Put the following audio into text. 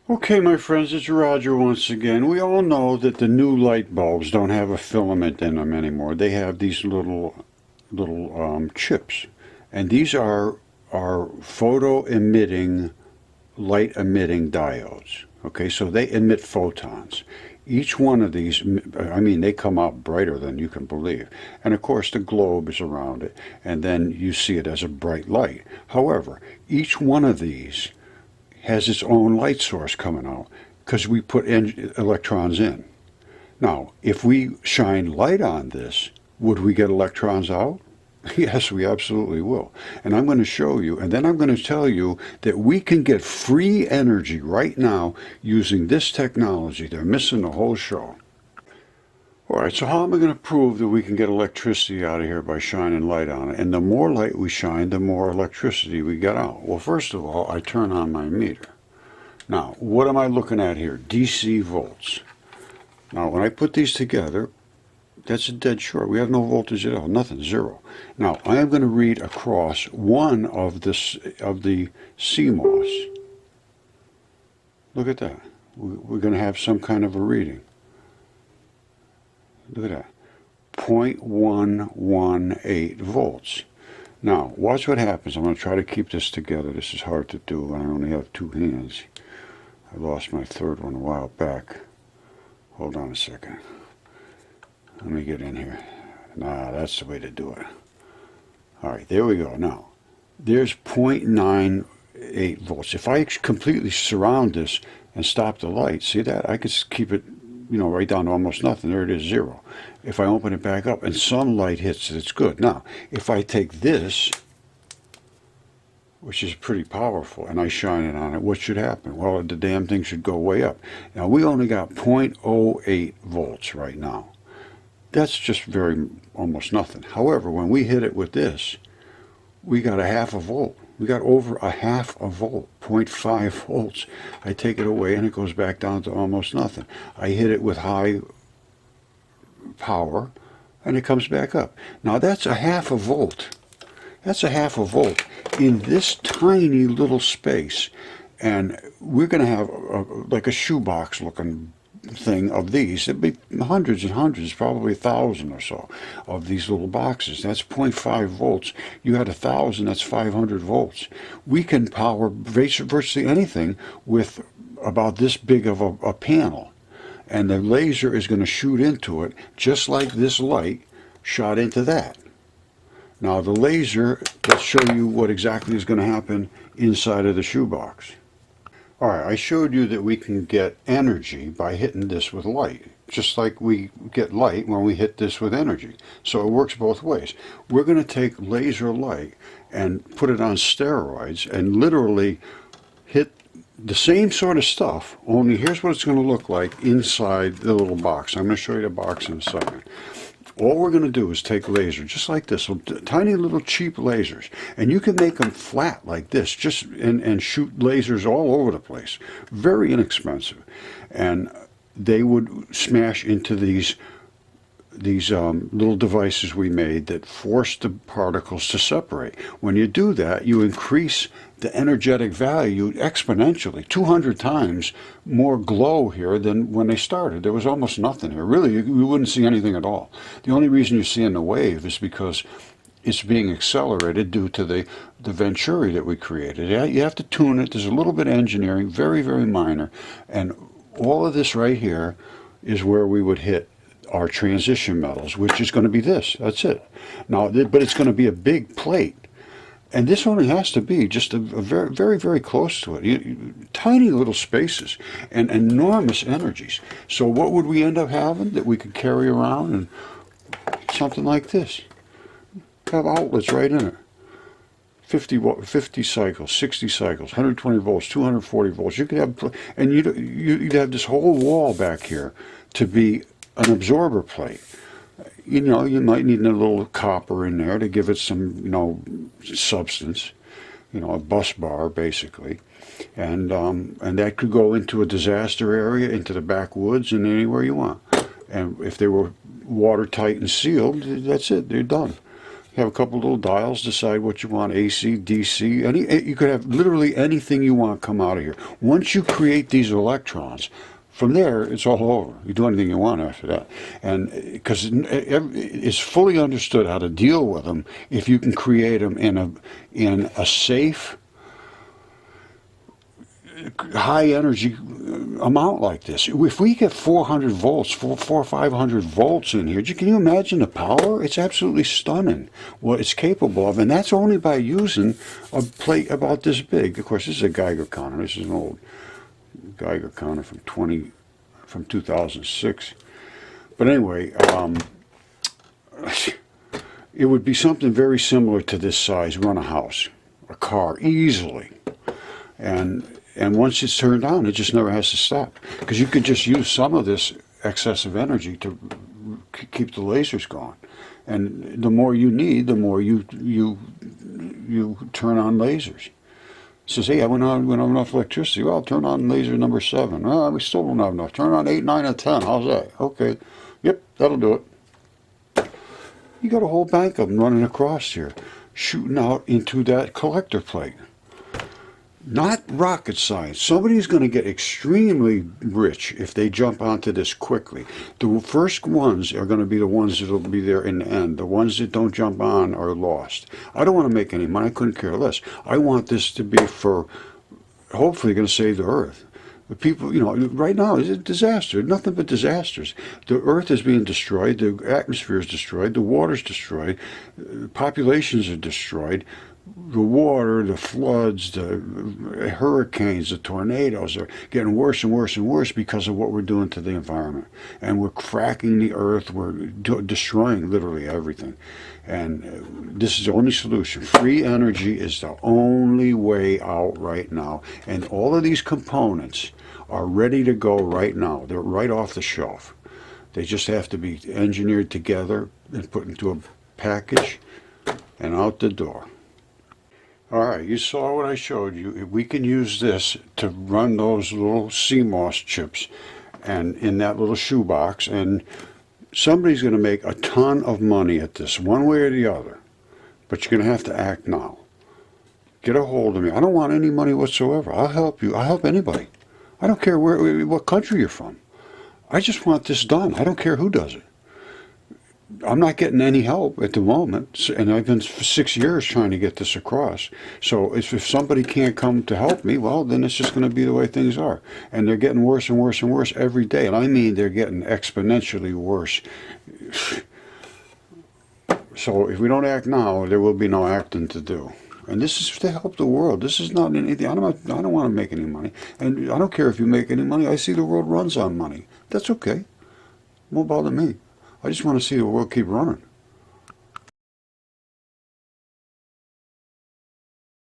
Okay, my friends, it's Roger once again. We all know that the new light bulbs don't have a filament in them anymore. They have these little chips, and these are photo emitting, light emitting diodes. Okay, so they emit photons. Each one of these, I mean, they come out brighter than you can believe. And of course, the globe is around it, and then you see it as a bright light. However, each one of these has its own light source coming out because we put electrons in. Now, if we shine light on this, would we get electrons out? Yes, we absolutely will. And I'm going to show you, and then I'm going to tell you that we can get free energy right now using this technology. They're missing the whole show. All right, so how am I going to prove that we can get electricity out of here by shining light on it? And the more light we shine, the more electricity we get out. Well, first of all, I turn on my meter. Now, what am I looking at here? DC volts. Now, when I put these together, that's a dead short. We have no voltage at all, nothing, zero. Now, I am going to read across one of the CMOS. Look at that. We're going to have some kind of a reading. Look at that, 0.118 volts. Now, watch what happens. I'm going to try to keep this together. This is hard to do, and I only have two hands. I lost my third one a while back. Hold on a second. Let me get in here. Nah, that's the way to do it. All right, there we go. Now, there's 0.98 volts. If I completely surround this and stop the light, see that? I could keep it, right down to almost nothing. There it is, zero. If I open it back up and some light hits it, it's good. Now, if I take this, which is pretty powerful, and I shine it on it, what should happen? Well, the damn thing should go way up. Now, we only got 0.08 volts right now. That's just almost nothing. However, when we hit it with this, we got a half a volt. We got over a half a volt, 0.5 volts. I take it away and it goes back down to almost nothing. I hit it with high power and it comes back up. Now that's a half a volt. That's a half a volt in this tiny little space. And we're going to have like a shoebox looking thing of these. It'd be hundreds and hundreds, probably 1,000 or so of these little boxes. That's 0.5 volts. You had 1,000, that's 500 volts. We can power virtually anything with about this big of a panel. And the laser is going to shoot into it just like this light shot into that. Now the laser, let's show you what exactly is going to happen inside of the shoebox. Alright, I showed you that we can get energy by hitting this with light, just like we get light when we hit this with energy. So it works both ways. We're going to take laser light and put it on steroids and literally hit the same sort of stuff, only here's what it's going to look like inside the little box. I'm going to show you the box in a second. All we're going to do is take laser, just like this, tiny little cheap lasers, and you can make them flat like this, and shoot lasers all over the place. Very inexpensive, and they would smash into these little devices we made that force the particles to separate. When you do that, you increase the energetic value exponentially, 200 times more glow here than when they started. There was almost nothing here. Really, you wouldn't see anything at all. The only reason you're seeing the wave is because it's being accelerated due to the Venturi that we created. You have to tune it. There's a little bit of engineering, very, very minor. And all of this right here is where we would hit our transition metals, which is going to be this. That's it. Now, but it's going to be a big plate. And this only has to be just a very, very, very close to it. Tiny little spaces and enormous energies. So what would we end up having that we could carry around? And something like this. Have outlets right in it. 50 cycles, 60 cycles, 120 volts, 240 volts. You could have, and you'd have this whole wall back here to be an absorber plate. You might need a little copper in there to give it some, substance, a bus bar basically, and that could go into a disaster area, into the backwoods, and anywhere you want. And if they were watertight and sealed, that's it. They're done. have a couple little dials, decide what you want, AC, DC, you could have literally anything you want come out of here. Once you create these electrons, from there, it's all over. You do anything you want after that. And because it's fully understood how to deal with them if you can create them in a safe, high energy amount like this. If we get 400 volts, 400 or 500 volts in here, can you imagine the power? It's absolutely stunning what it's capable of, and that's only by using a plate about this big. Of course, this is a Geiger counter. This is an old Geiger counter from 2006. But anyway, it would be something very similar to this size, run a house, a car, easily. And once it's turned on, it just never has to stop. Because you could just use some of this excessive energy to keep the lasers going. And the more you need, the more you turn on lasers. It says, hey, we don't have enough electricity. Well, turn on laser number 7. Well, we still don't have enough. Turn on 8, 9, and 10. How's that? Okay. Yep, that'll do it. You got a whole bank of them running across here, shooting out into that collector plate. Not rocket science. Somebody's going to get extremely rich if they jump onto this quickly. The first ones are going to be the ones that will be there in the end. The ones that don't jump on are lost. I don't want to make any money. I couldn't care less. I want this to be for, hopefully, going to save the Earth. The people, right now it's a disaster. Nothing but disasters. The Earth is being destroyed. The atmosphere is destroyed. The water's destroyed. Populations are destroyed. The water, the floods, the hurricanes, the tornadoes are getting worse and worse and worse because of what we're doing to the environment. And we're cracking the earth. We're destroying literally everything. And this is the only solution. Free energy is the only way out right now. And all of these components are ready to go right now. They're right off the shelf. They just have to be engineered together and put into a package and out the door. Alright, you saw what I showed you. We can use this to run those little CMOS chips and in that little shoebox, and somebody's going to make a ton of money at this, one way or the other. But you're going to have to act now. Get a hold of me. I don't want any money whatsoever. I'll help you. I'll help anybody. I don't care what country you're from. I just want this done. I don't care who does it. I'm not getting any help at the moment, and I've been for 6 years trying to get this across. So if somebody can't come to help me, well, then it's just going to be the way things are. And they're getting worse and worse and worse every day. And I mean they're getting exponentially worse. So if we don't act now, there will be no acting to do. And this is to help the world. This is not anything. I don't want to make any money. And I don't care if you make any money. I see the world runs on money. That's okay. It won't bother me. I just want to see the world keep running.